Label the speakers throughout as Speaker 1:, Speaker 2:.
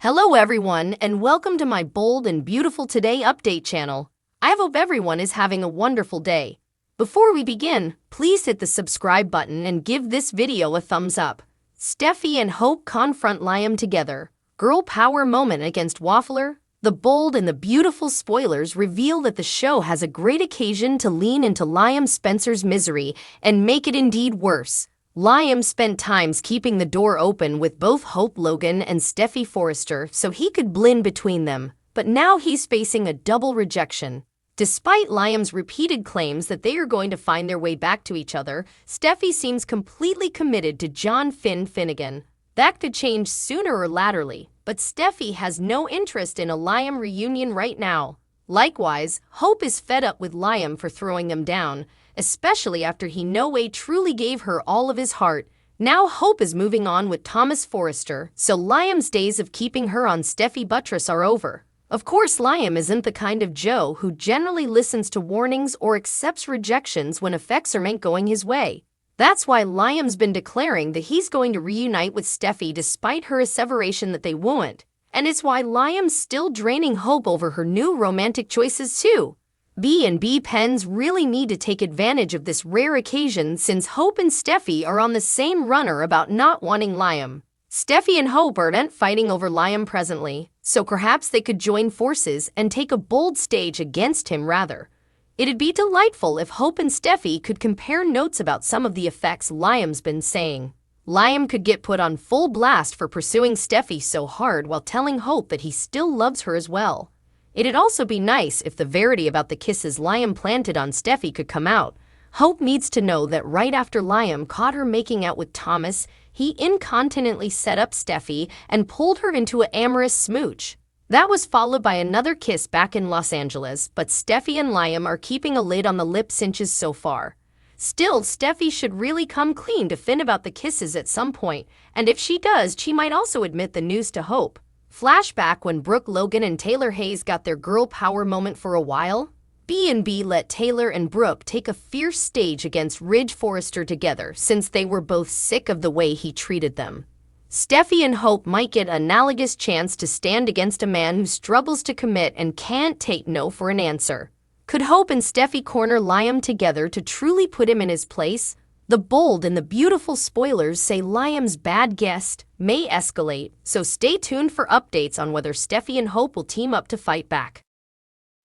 Speaker 1: Hello everyone, and welcome to my bold and beautiful today update channel. I hope everyone is having a wonderful day. Before we begin, please hit the subscribe button and give this video a thumbs up. Steffy and Hope confront Liam together. Girl power moment against Waffler. The bold and the beautiful spoilers reveal that the show has a great occasion to lean into Liam Spencer's misery and make it indeed worse. Liam spent times keeping the door open with both Hope Logan and Steffy Forrester so he could blend between them, but now he's facing a double rejection. Despite Liam's repeated claims that they are going to find their way back to each other, Steffy seems completely committed to John Finnegan. That could change sooner or laterly, but Steffy has no interest in a Liam reunion right now. Likewise, Hope is fed up with Liam for throwing them down, especially after he no way truly gave her all of his heart. Now Hope is moving on with Thomas Forrester, so Liam's days of keeping her on Steffy buttress are over. Of course, Liam isn't the kind of Joe who generally listens to warnings or accepts rejections when effects aren't going his way. That's why Liam's been declaring that he's going to reunite with Steffy despite her asseveration that they won't. And it's why Liam's still draining Hope over her new romantic choices too. B&B Pens really need to take advantage of this rare occasion since Hope and Steffy are on the same runner about not wanting Liam. Steffy and Hope aren't fighting over Liam presently, so perhaps they could join forces and take a bold stage against him rather. It'd be delightful if Hope and Steffy could compare notes about some of the effects Liam's been saying. Liam could get put on full blast for pursuing Steffy so hard while telling Hope that he still loves her as well. It'd also be nice if the verity about the kisses Liam planted on Steffy could come out. Hope needs to know that right after Liam caught her making out with Thomas, he incontinently set up Steffy and pulled her into an amorous smooch. That was followed by another kiss back in Los Angeles, but Steffy and Liam are keeping a lid on the lip cinches so far. Still, Steffy should really come clean to Finn about the kisses at some point, and if she does, she might also admit the news to Hope. Flashback when Brooke Logan and Taylor Hayes got their girl power moment for a while. B&B let Taylor and Brooke take a fierce stage against Ridge Forrester together since they were both sick of the way he treated them. Steffy and Hope might get an analogous chance to stand against a man who struggles to commit and can't take no for an answer. Could Hope and Steffy corner Liam together to truly put him in his place? The bold and the beautiful spoilers say Liam's bad guest may escalate, so stay tuned for updates on whether Steffy and Hope will team up to fight back.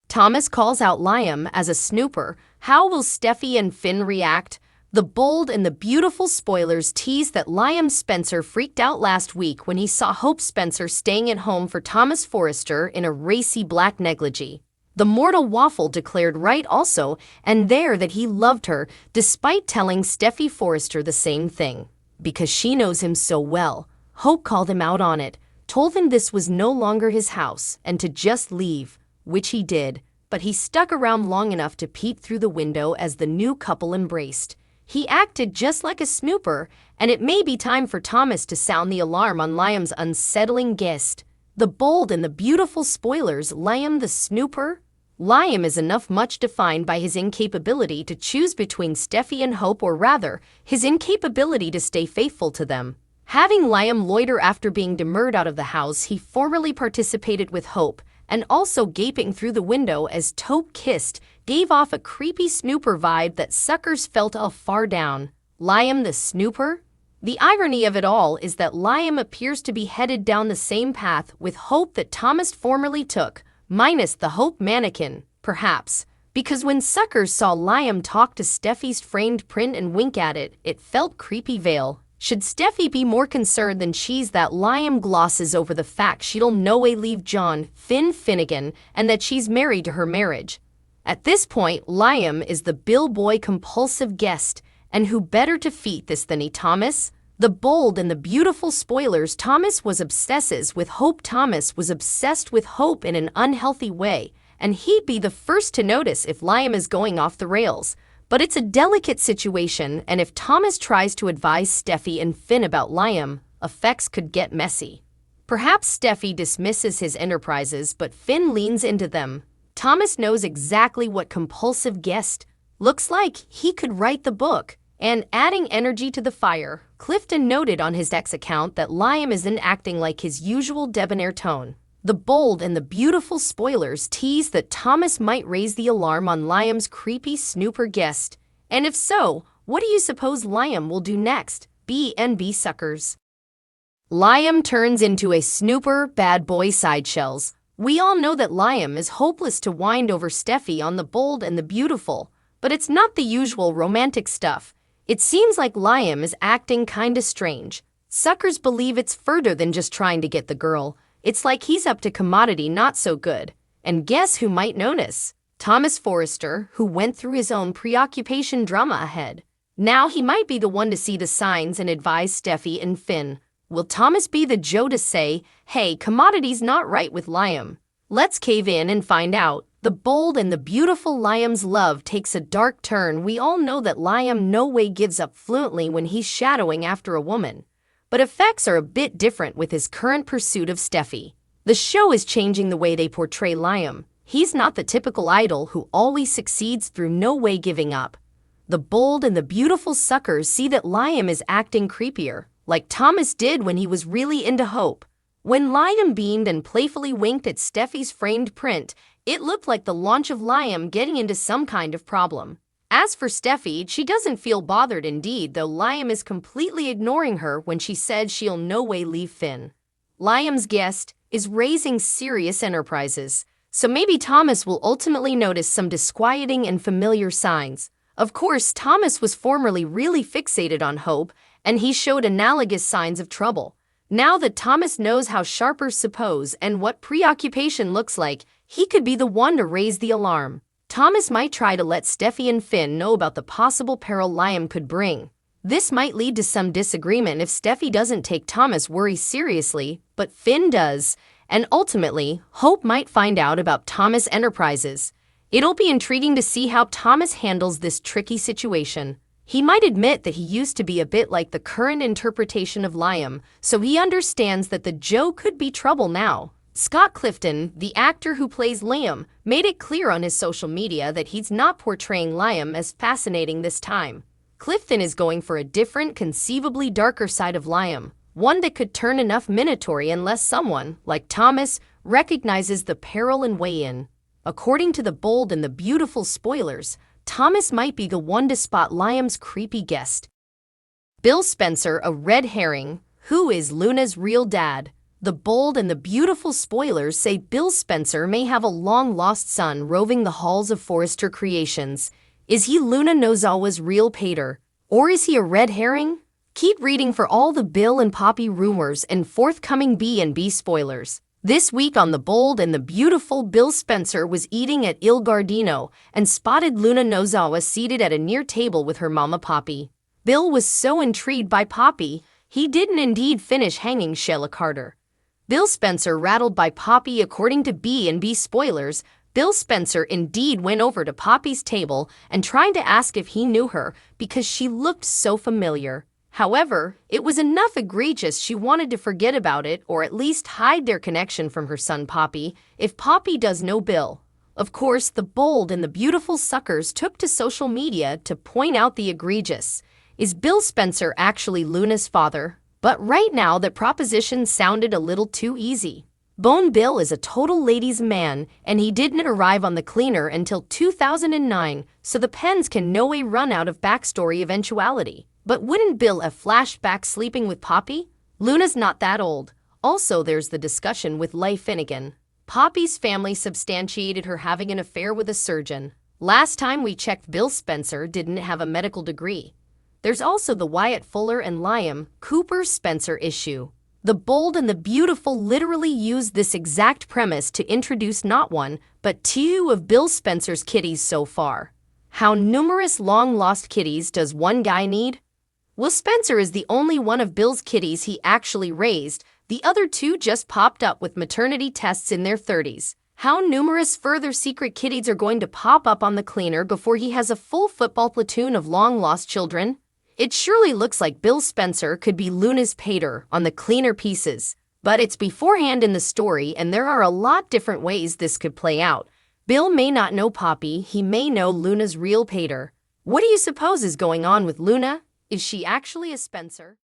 Speaker 1: Thomas calls out Liam as a snooper. How will Steffy and Finn react? The bold and the beautiful spoilers tease that Liam Spencer freaked out last week when he saw Hope Spencer staying at home for Thomas Forrester in a racy black negligee. The mortal Waffle declared right also and there that he loved her despite telling Steffy Forrester the same thing. Because she knows him so well, Hope called him out on it, told him this was no longer his house and to just leave, which he did, but he stuck around long enough to peep through the window as the new couple embraced. He acted just like a snooper, and it may be time for Thomas to sound the alarm on Liam's unsettling guest. The bold and the beautiful spoilers, Liam the snooper? Liam is enough much defined by his incapability to choose between Steffy and Hope, or rather, his incapability to stay faithful to them. Having Liam loiter after being demurred out of the house he formerly participated with Hope, and also gaping through the window as Taupe kissed, gave off a creepy snooper vibe that suckers felt far down. Liam the snooper? The irony of it all is that Liam appears to be headed down the same path with Hope that Thomas formerly took, minus the Hope mannequin, perhaps, because when suckers saw Liam talk to Steffy's framed print and wink at it, it felt creepy veil. Should Steffy be more concerned than she's that Liam glosses over the fact she'll no way leave John Finnegan and that she's married to her marriage? At this point, Liam is the billboy compulsive guest, and who better to defeat this than Thomas? The bold and the beautiful spoilers, Thomas was obsesses with Hope. Thomas was obsessed with Hope in an unhealthy way, and he'd be the first to notice if Liam is going off the rails. But it's a delicate situation, and if Thomas tries to advise Steffy and Finn about Liam, effects could get messy. Perhaps Steffy dismisses his enterprises, but Finn leans into them. Thomas knows exactly what compulsive guest looks like. He could write the book. And adding energy to the fire, Clifton noted on his X account that Liam isn't acting like his usual debonair tone. The bold and the beautiful spoilers tease that Thomas might raise the alarm on Liam's creepy snooper guest. And if so, what do you suppose Liam will do next? B&B suckers. Liam turns into a snooper bad boy sideshells. We all know that Liam is hopeless to wind over Steffy on the bold and the beautiful, but it's not the usual romantic stuff. It seems like Liam is acting kinda strange. Suckers believe it's further than just trying to get the girl. It's like he's up to commodity not so good. And guess who might notice? Thomas Forrester, who went through his own preoccupation drama ahead. Now he might be the one to see the signs and advise Steffy and Finn. Will Thomas be the Joe to say, hey, commodity's not right with Liam? Let's cave in and find out. The bold and the beautiful Liam's love takes a dark turn. We all know that Liam no way gives up fluently when he's shadowing after a woman. But effects are a bit different with his current pursuit of Steffy. The show is changing the way they portray Liam. He's not the typical idol who always succeeds through no way giving up. The bold and the beautiful suckers see that Liam is acting creepier, like Thomas did when he was really into Hope. When Liam beamed and playfully winked at Steffy's framed print, it looked like the launch of Liam getting into some kind of problem. As for Steffy, she doesn't feel bothered indeed, though Liam is completely ignoring her when she said she'll no way leave Finn. Liam's guest is raising serious enterprises, so maybe Thomas will ultimately notice some disquieting and familiar signs. Of course, Thomas was formerly really fixated on Hope, and he showed analogous signs of trouble. Now that Thomas knows how sharpers suppose and what preoccupation looks like, he could be the one to raise the alarm. Thomas might try to let Steffy and Finn know about the possible peril Liam could bring. This might lead to some disagreement if Steffy doesn't take Thomas' worries seriously, but Finn does, and ultimately, Hope might find out about Thomas' enterprises. It'll be intriguing to see how Thomas handles this tricky situation. He might admit that he used to be a bit like the current interpretation of Liam, so he understands that the Joe could be trouble now. Scott Clifton, the actor who plays Liam, made it clear on his social media that he's not portraying Liam as fascinating this time. Clifton is going for a different, conceivably darker side of Liam, one that could turn enough minatory unless someone, like Thomas, recognizes the peril and weigh in. According to the bold and the beautiful spoilers, Thomas might be the one to spot Liam's creepy guest. Bill Spencer, a red herring. Who is Luna's real dad? The bold and the beautiful spoilers say Bill Spencer may have a long-lost son roving the halls of Forrester Creations. Is he Luna Nozawa's real pater? Or is he a red herring? Keep reading for all the Bill and Poppy rumors and forthcoming B&B spoilers. This week on The Bold and the Beautiful, Bill Spencer was eating at Il Gardino and spotted Luna Nozawa seated at a near table with her mama Poppy. Bill was so intrigued by Poppy, he didn't indeed finish hanging Sheila Carter. Bill Spencer rattled by Poppy. According to B&B spoilers, Bill Spencer indeed went over to Poppy's table and tried to ask if he knew her because she looked so familiar. However, it was enough egregious she wanted to forget about it or at least hide their connection from her son Poppy, if Poppy does know Bill. Of course, the bold and the beautiful suckers took to social media to point out the egregious. Is Bill Spencer actually Luna's father? But right now that proposition sounded a little too easy. Bone Bill is a total ladies' man, and he didn't arrive on the cleaner until 2009, so the pens can no way run out of backstory eventuality. But wouldn't Bill have flashed back sleeping with Poppy? Luna's not that old. Also, there's the discussion with Leigh Finnegan. Poppy's family substantiated her having an affair with a surgeon. Last time we checked, Bill Spencer didn't have a medical degree. There's also the Wyatt Fuller and Liam Cooper Spencer issue. The bold and the beautiful literally used this exact premise to introduce not one, but two of Bill Spencer's kitties so far. How numerous long-lost kitties does one guy need? Well, Spencer is the only one of Bill's kitties he actually raised. The other two just popped up with maternity tests in their 30s. How numerous further secret kitties are going to pop up on the cleaner before he has a full football platoon of long-lost children? It surely looks like Bill Spencer could be Luna's pater on the cleaner pieces. But it's beforehand in the story, and there are a lot different ways this could play out. Bill may not know Poppy, he may know Luna's real pater. What do you suppose is going on with Luna? Is she actually a Spencer?